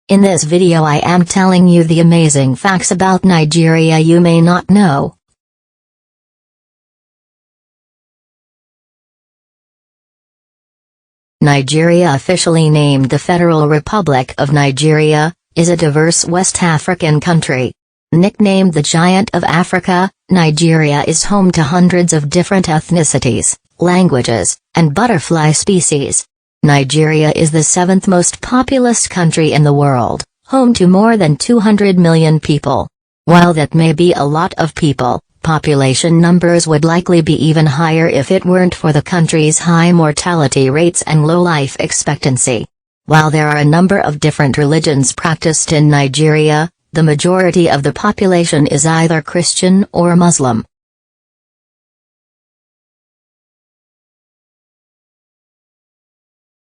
In this video I am telling you the amazing facts about Nigeria you may not know. Nigeria, officially named the Federal Republic of Nigeria, is a diverse West African country. Nicknamed the Giant of Africa, Nigeria is home to hundreds of different ethnicities, languages, and butterfly species. Nigeria is the seventh most populous country in the world, home to more than 200 million people. While that may be a lot of people, population numbers would likely be even higher if it weren't for the country's high mortality rates and low life expectancy. While there are a number of different religions practiced in Nigeria, the majority of the population is either Christian or Muslim.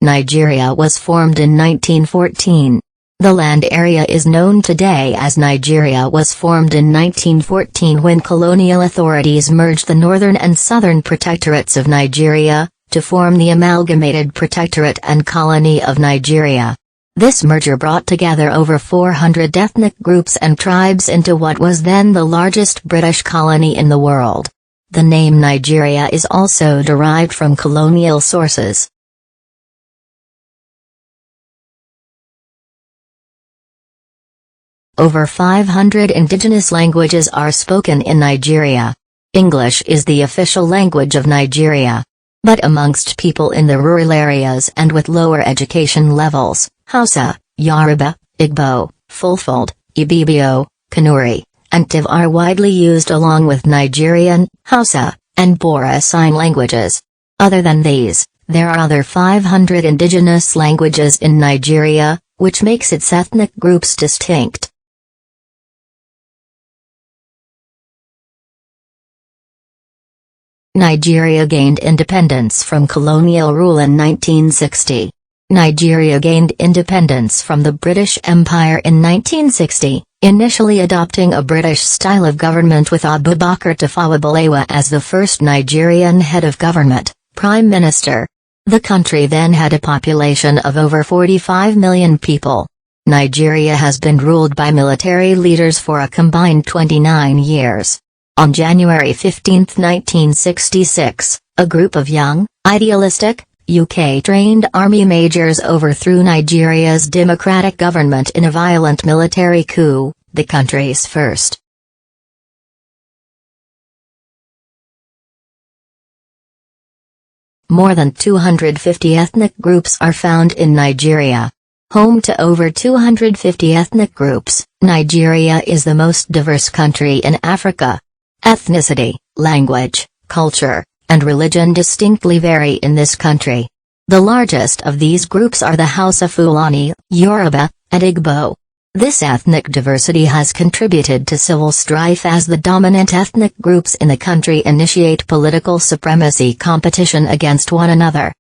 Nigeria was formed in 1914. The land area is known today as Nigeria was formed in 1914 when colonial authorities merged the northern and southern protectorates of Nigeria, to form the Amalgamated Protectorate and Colony of Nigeria. This merger brought together over 400 ethnic groups and tribes into what was then the largest British colony in the world. The name Nigeria is also derived from colonial sources. Over 500 indigenous languages are spoken in Nigeria. English is the official language of Nigeria. But amongst people in the rural areas and with lower education levels, Hausa, Yoruba, Igbo, Fulfulde, Ibibio, Kanuri, and Tiv are widely used along with Nigerian, Hausa, and Bora sign languages. Other than these, there are other 500 indigenous languages in Nigeria, which makes its ethnic groups distinct. Nigeria gained independence from colonial rule in 1960. Nigeria gained independence from the British Empire in 1960, initially adopting a British style of government with Abubakar Tafawa Balewa as the first Nigerian head of government, Prime Minister. The country then had a population of over 45 million people. Nigeria has been ruled by military leaders for a combined 29 years. On January 15, 1966, a group of young, idealistic, UK-trained army majors overthrew Nigeria's democratic government in a violent military coup, the country's first. More than 250 ethnic groups are found in Nigeria. Home to over 250 ethnic groups, Nigeria is the most diverse country in Africa. Ethnicity, language, culture, and religion distinctly vary in this country. The largest of these groups are the Hausa, Fulani, Yoruba, and Igbo. This ethnic diversity has contributed to civil strife as the dominant ethnic groups in the country initiate political supremacy competition against one another.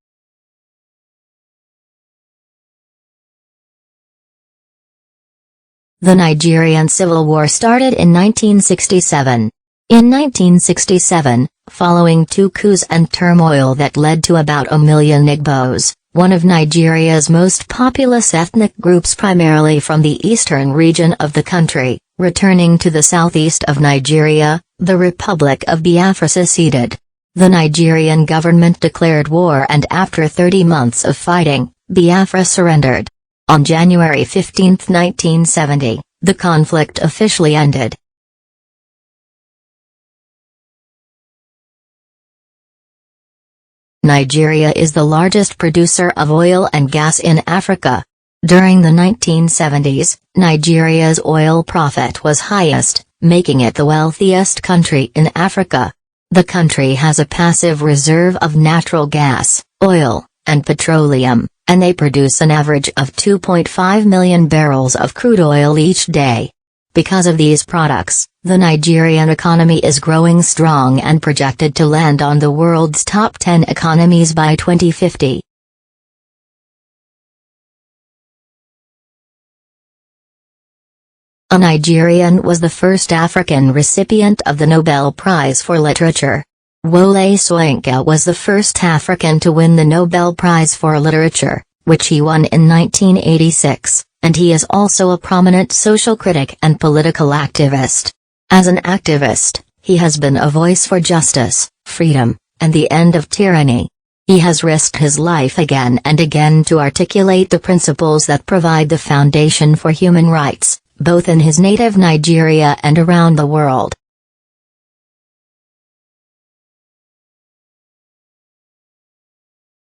The Nigerian Civil War started in 1967. In 1967, following two coups and turmoil that led to about 1 million Igbos, one of Nigeria's most populous ethnic groups primarily from the eastern region of the country, returning to the southeast of Nigeria, the Republic of Biafra seceded. The Nigerian government declared war and after 30 months of fighting, Biafra surrendered. On January 15, 1970, the conflict officially ended. Nigeria is the largest producer of oil and gas in Africa. During the 1970s, Nigeria's oil profit was highest, making it the wealthiest country in Africa. The country has a passive reserve of natural gas, oil, and petroleum, and they produce an average of 2.5 million barrels of crude oil each day. Because of these products, the Nigerian economy is growing strong and projected to land on the world's top 10 economies by 2050. A Nigerian was the first African recipient of the Nobel Prize for Literature. Wole Soyinka was the first African to win the Nobel Prize for Literature, which he won in 1986. and he is also a prominent social critic and political activist. As an activist, he has been a voice for justice, freedom, and the end of tyranny. He has risked his life again and again to articulate the principles that provide the foundation for human rights, both in his native Nigeria and around the world.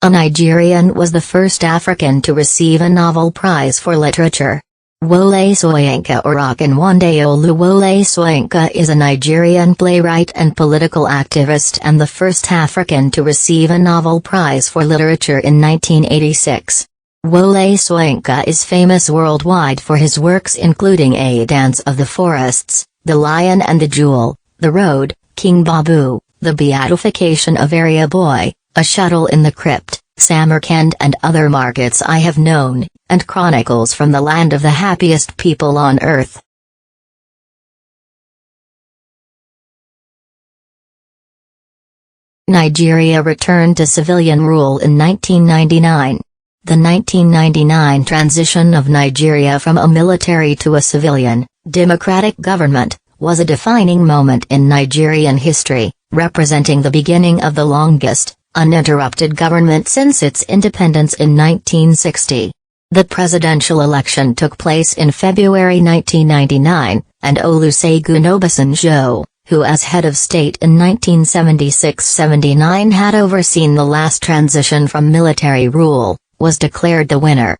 A Nigerian was the first African to receive a Nobel Prize for Literature. Wole Soyinka or Akinwande Oluwole Soyinka is a Nigerian playwright and political activist and the first African to receive a Nobel Prize for Literature in 1986. Wole Soyinka is famous worldwide for his works including A Dance of the Forests, The Lion and the Jewel, The Road, King Babu, The Beatification of Area Boy, A Shuttle in the Crypt, Samarkand and Other Markets I Have Known, and Chronicles from the Land of the Happiest People on Earth. Nigeria returned to civilian rule in 1999. The 1999 transition of Nigeria from a military to a civilian, democratic government, was a defining moment in Nigerian history, representing the beginning of the longest, uninterrupted government since its independence in 1960. The presidential election took place in February 1999, and Olusegun Obasanjo, who as head of state in 1976-79 had overseen the last transition from military rule, was declared the winner.